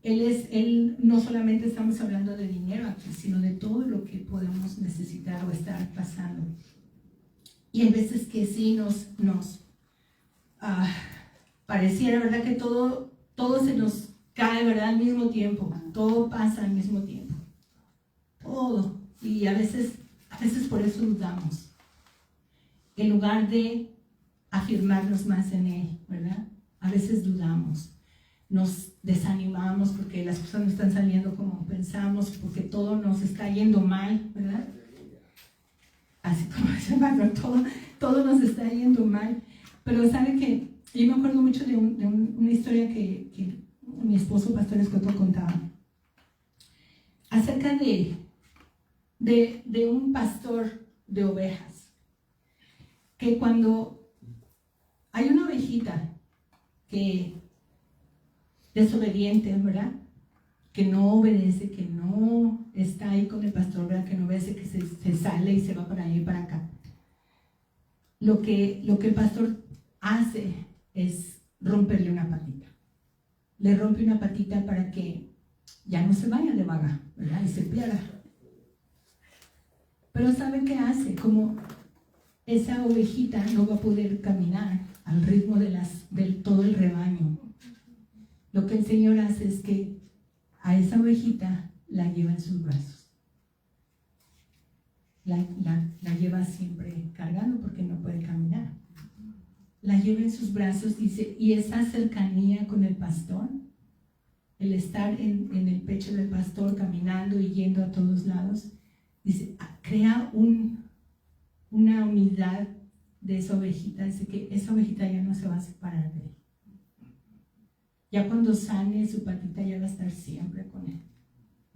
Él no solamente estamos hablando de dinero aquí, sino de todo lo que podemos necesitar o estar pasando. Y hay veces que sí nos pareciera, ¿verdad?, que todo se nos cae, ¿verdad?, al mismo tiempo. Todo pasa al mismo tiempo. Todo. Y a veces por eso dudamos. En lugar de afirmarnos más en Él, ¿verdad? A veces dudamos. Nos desanimamos porque las cosas no están saliendo como pensamos, porque todo nos está yendo mal, ¿verdad? Así como dice el patrón, todo nos está yendo mal. Pero sabe que yo me acuerdo mucho de una historia que mi esposo Pastor Escoto contaba. acerca de un pastor de ovejas, que cuando hay una ovejita que desobediente, ¿verdad? Que no obedece, que no está ahí con el pastor, ¿verdad? Que no obedece, que se sale y se va para allá y para acá. Lo que el pastor hace es romperle una patita. Le rompe una patita para que ya no se vaya de vaga, ¿verdad? Y se pierda. Pero ¿sabe qué hace? Como esa ovejita no va a poder caminar al ritmo de todo el rebaño, lo que el Señor hace es que a esa ovejita la lleva en sus brazos. La lleva siempre cargando porque no puede caminar. La lleva en sus brazos, dice, y esa cercanía con el pastor, el estar en el pecho del pastor caminando y yendo a todos lados, dice, crea una unidad de esa ovejita. Dice que esa ovejita ya no se va a separar de él. Ya cuando sane su patita ya va a estar siempre con él.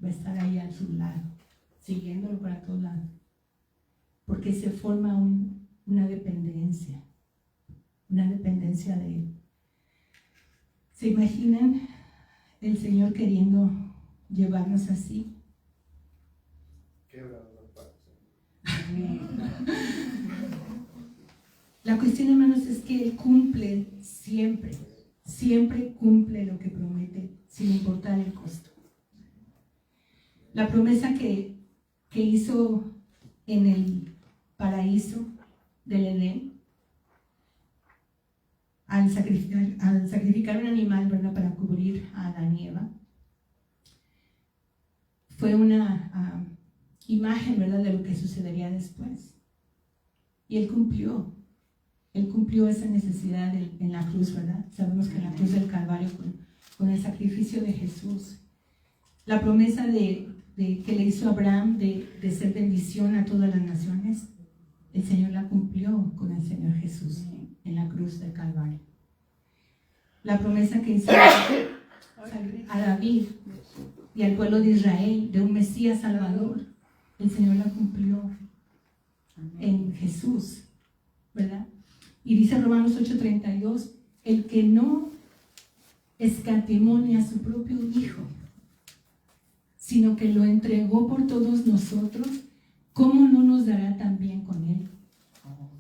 Va a estar ahí a su lado, siguiéndolo para todos lados. Porque se forma una dependencia de él. ¿Se imaginan el Señor queriendo llevarnos así? La cuestión, hermanos, es que Él cumple siempre cumple lo que promete, sin importar el costo. La promesa que hizo en el paraíso del Edén, al sacrificar un animal, ¿verdad?, para cubrir a Adán y Eva, fue una imagen, ¿verdad?, de lo que sucedería después. Y Él cumplió esa necesidad en la cruz, ¿verdad? Sabemos que en la cruz del Calvario, con el sacrificio de Jesús, la promesa que le hizo Abraham de ser bendición a todas las naciones, el Señor la cumplió con el Señor Jesús en la cruz del Calvario. La promesa que hizo a David y al pueblo de Israel de un Mesías Salvador, el Señor la cumplió en Jesús, ¿verdad? Y dice Romanos 8:32, el que no escatimó ni a su propio Hijo, sino que lo entregó por todos nosotros, ¿cómo no nos dará también con Él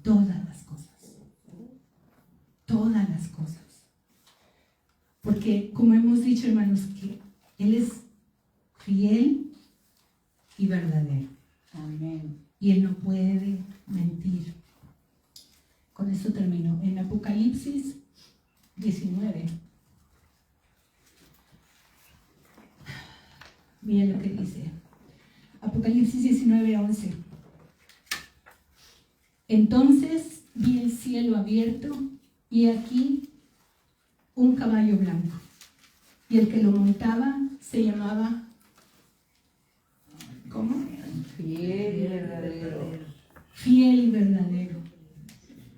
todas las cosas? Todas las cosas. Porque, como hemos dicho, hermanos, que Él es fiel y verdadero. Amén. Y Él no puede mentir. Con esto termino. En Apocalipsis 19. Miren lo que dice. Apocalipsis 19:11. Entonces vi el cielo abierto y aquí un caballo blanco. Y el que lo montaba se llamaba, ¿cómo? Fiel y verdadero. Fiel y verdadero.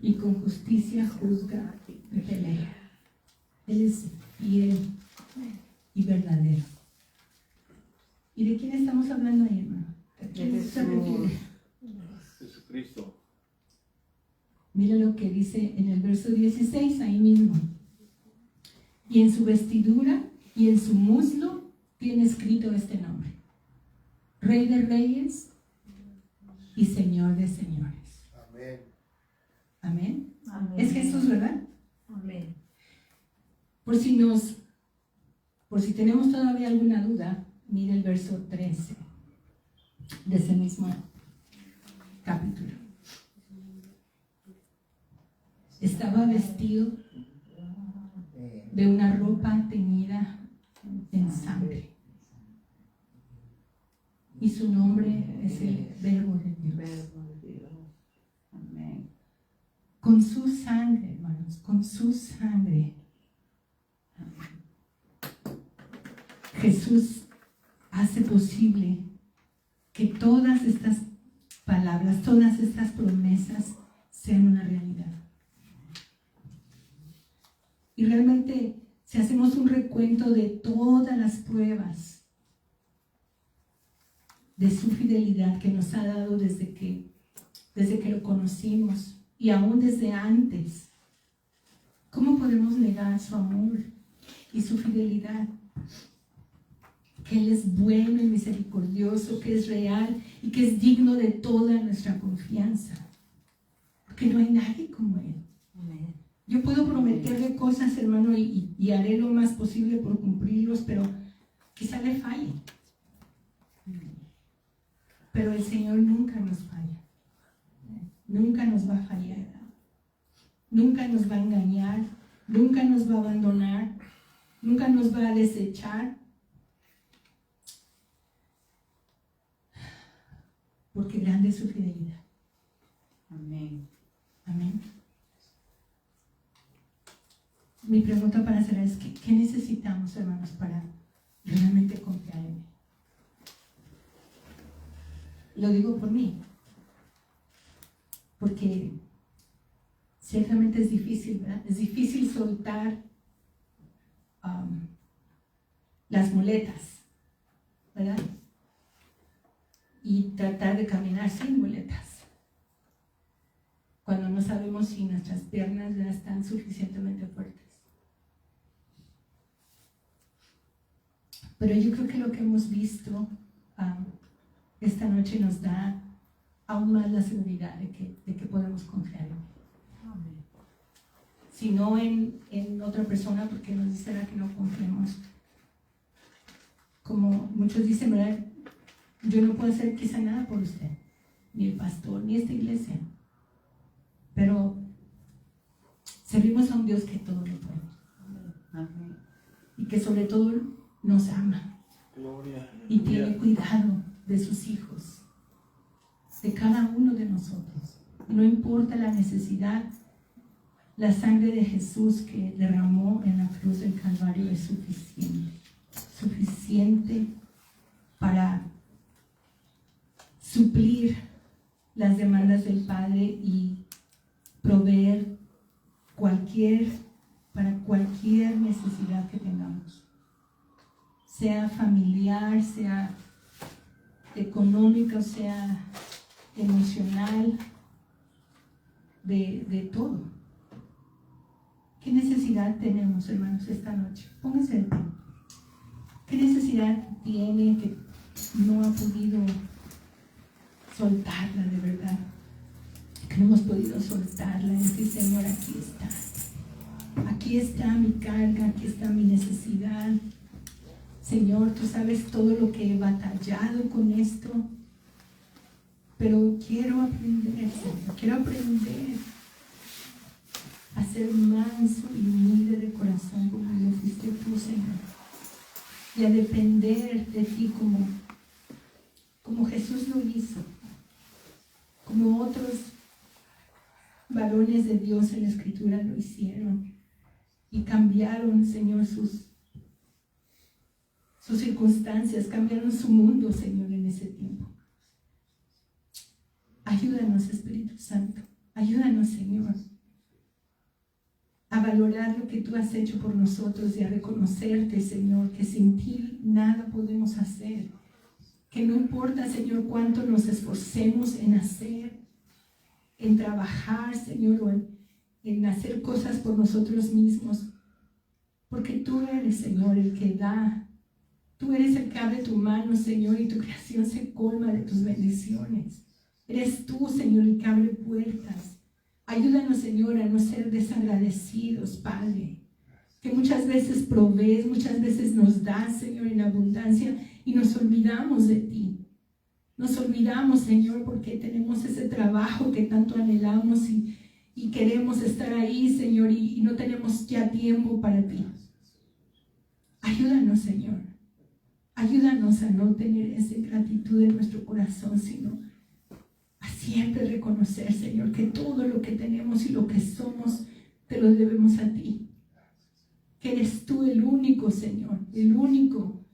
Y con justicia juzga y pelea. Él es fiel y verdadero. ¿Y de quién estamos hablando ahí, hermano? ¿A quién se refiere? Jesucristo. Mira lo que dice en el verso 16, ahí mismo. Y en su vestidura y en su muslo tiene escrito este nombre: Rey de Reyes y Señor de Señores. Amén. Amén. Amén. Es Jesús, ¿verdad? Amén. Por si tenemos todavía alguna duda, mire el verso 13 de ese mismo capítulo. Estaba vestido de una ropa teñida en sangre. Y su nombre es el Verbo de Dios. Verbo de Dios. Amén. Con su sangre, hermanos, con su sangre, Jesús hace posible que todas estas palabras, todas estas promesas sean una realidad. Y realmente, si hacemos un recuento de todas las pruebas de su fidelidad que nos ha dado desde que lo conocimos y aún desde antes. ¿Cómo podemos negar su amor y su fidelidad? Que Él es bueno y misericordioso, que es real y que es digno de toda nuestra confianza. Porque no hay nadie como Él. Amén. Yo puedo prometerle cosas, hermano, y haré lo más posible por cumplirlos, pero quizá le falle. Pero el Señor nunca nos falla. Nunca nos va a fallar. Nunca nos va a engañar. Nunca nos va a abandonar. Nunca nos va a desechar. Porque grande es su fidelidad. Amén. Amén. Mi pregunta para cerrar es ¿qué necesitamos, hermanos, para realmente confiar en Él? Lo digo por mí, porque ciertamente es difícil, ¿verdad? Es difícil soltar las muletas, ¿verdad? Y tratar de caminar sin muletas, cuando no sabemos si nuestras piernas ya están suficientemente fuertes. Pero yo creo que lo que hemos visto esta noche nos da aún más la seguridad de que podemos confiar en Él. Amén. Si no en otra persona, porque nos dice que no confiemos. Como muchos dicen, ¿verdad? Yo no puedo hacer quizá nada por usted, ni el pastor, ni esta iglesia. Pero servimos a un Dios que todo lo puede. Amén. Y que sobre todo nos ama. Gloria. Y tiene cuidado de sus hijos, de cada uno de nosotros. No importa la necesidad, la sangre de Jesús que derramó en la cruz del Calvario es suficiente para suplir las demandas del Padre y proveer para cualquier necesidad que tengamos, sea familiar, sea económica, sea emocional, de todo. ¿Qué necesidad tenemos, hermanos, esta noche? Pónganse de pie. ¿Qué necesidad tiene que no ha podido soltarla de verdad? Que no hemos podido soltarla. Es decir, Señor, aquí está. Aquí está mi carga, aquí está mi necesidad. Señor, tú sabes todo lo que he batallado con esto, pero quiero aprender, Señor, quiero aprender a ser manso y humilde de corazón como lo fuiste tú, Señor, y a depender de ti como Jesús lo hizo, como otros varones de Dios en la Escritura lo hicieron y cambiaron, Señor, sus circunstancias, cambiaron su mundo, Señor, en ese tiempo. Ayúdanos, Espíritu Santo, ayúdanos, Señor, a valorar lo que tú has hecho por nosotros y a reconocerte, Señor, que sin ti nada podemos hacer, que no importa, Señor, cuánto nos esforcemos en hacer, en trabajar, Señor, o en hacer cosas por nosotros mismos, porque tú eres, Señor, el que da. Tú eres el que abre tu mano, Señor, y tu creación se colma de tus bendiciones. Eres tú, Señor, el que abre puertas. Ayúdanos, Señor, a no ser desagradecidos, Padre. Que muchas veces provees, muchas veces nos das, Señor, en abundancia y nos olvidamos de ti. Nos olvidamos, Señor, porque tenemos ese trabajo que tanto anhelamos y queremos estar ahí, Señor, y no tenemos ya tiempo para ti. Ayúdanos, Señor. Ayúdanos a no tener esa ingratitud en nuestro corazón, sino a siempre reconocer, Señor, que todo lo que tenemos y lo que somos te lo debemos a ti. Que eres tú el único, Señor, el único,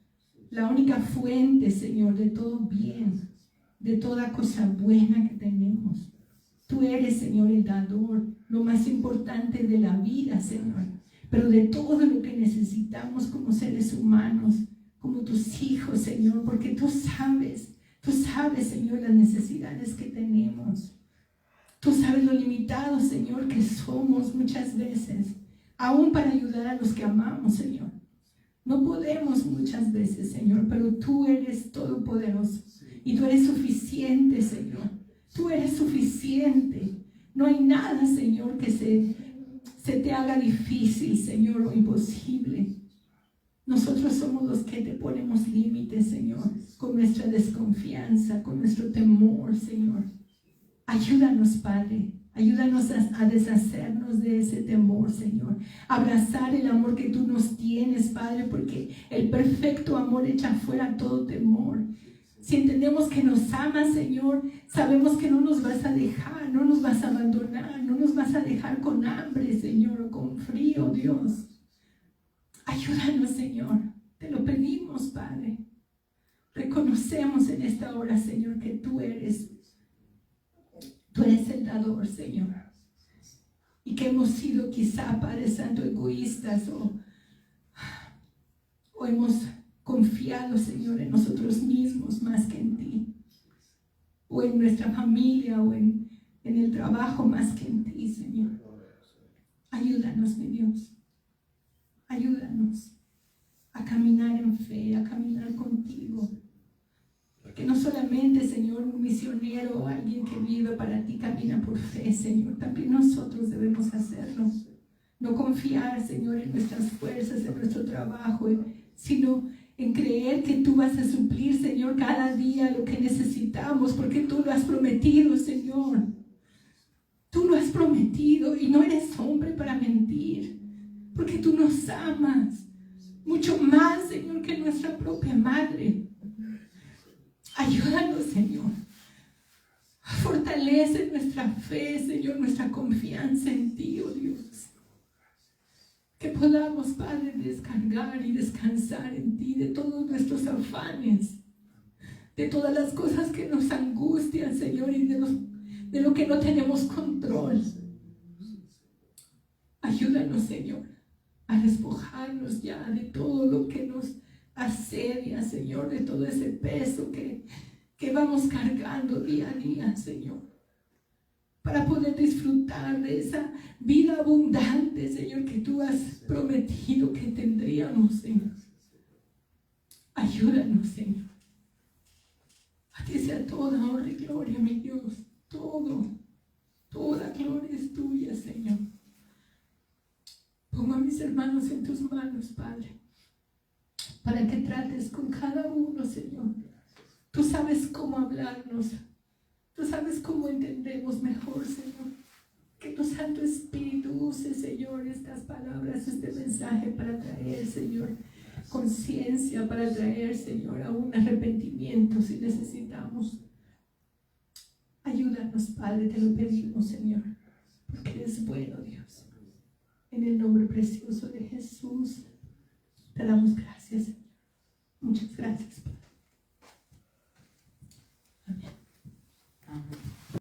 la única fuente, Señor, de todo bien, de toda cosa buena que tenemos. Tú eres, Señor, el dador, lo más importante de la vida, Señor, pero de todo lo que necesitamos como seres humanos, como tus hijos, Señor, porque tú Tú sabes, Señor, las necesidades que tenemos. Tú sabes lo limitados, Señor, que somos muchas veces, aún para ayudar a los que amamos, Señor. No podemos muchas veces, Señor, pero tú eres todopoderoso y tú eres suficiente, Señor. Tú eres suficiente. No hay nada, Señor, que se te haga difícil, Señor, o imposible. Nosotros somos los que te ponemos límites, Señor, con nuestra desconfianza, con nuestro temor, Señor. Ayúdanos, Padre. Ayúdanos a deshacernos de ese temor, Señor. Abrazar el amor que tú nos tienes, Padre, porque el perfecto amor echa fuera todo temor. Si entendemos que nos amas, Señor, sabemos que no nos vas a dejar, no nos vas a abandonar, no nos vas a dejar con hambre, Señor, o con frío, Dios. Ayúdanos, Señor. Te lo pedimos, Padre. Reconocemos en esta hora, Señor, que tú eres el dador, Señor. Y que hemos sido quizá, Padre Santo, egoístas o hemos confiado, Señor, en nosotros mismos más que en ti. O en nuestra familia o en el trabajo más que en ti, Señor. Ayúdanos, mi Dios. Ayúdanos a caminar en fe, a caminar contigo. Que no solamente, Señor, un misionero o alguien que vive para ti camina por fe, Señor. También nosotros debemos hacerlo. No confiar, Señor, en nuestras fuerzas, en nuestro trabajo, sino en creer que tú vas a suplir, Señor, cada día lo que necesitamos, porque tú lo has prometido, Señor. Tú lo has prometido y no eres hombre para mentir, porque tú nos amas mucho más, Señor, que nuestra propia madre. Ayúdanos, Señor. Fortalece nuestra fe, Señor, nuestra confianza en ti, oh Dios. Que podamos, Padre, descargar y descansar en ti de todos nuestros afanes, de todas las cosas que nos angustian, Señor, y de lo que no tenemos control. Ayúdanos, Señor, a despojarnos ya de todo lo que nos asedia, Señor, de todo ese peso que vamos cargando día a día, Señor, para poder disfrutar de esa vida abundante, Señor, que tú has prometido que tendríamos, Señor. Ayúdanos, Señor. A ti sea toda honra y gloria, mi Dios. Toda gloria es tuya, Señor. Pongo a mis hermanos en tus manos, Padre, para que trates con cada uno, Señor. Tú sabes cómo hablarnos. Tú sabes cómo entendemos mejor, Señor. Que tu Santo Espíritu use, Señor, estas palabras, este mensaje para traer, Señor, conciencia, para traer, Señor, a un arrepentimiento si necesitamos. Ayúdanos, Padre, te lo pedimos, Señor, porque eres bueno, Dios. En el nombre precioso de Jesús, te damos gracias, Señor. Muchas gracias, Padre. Amén. Amén.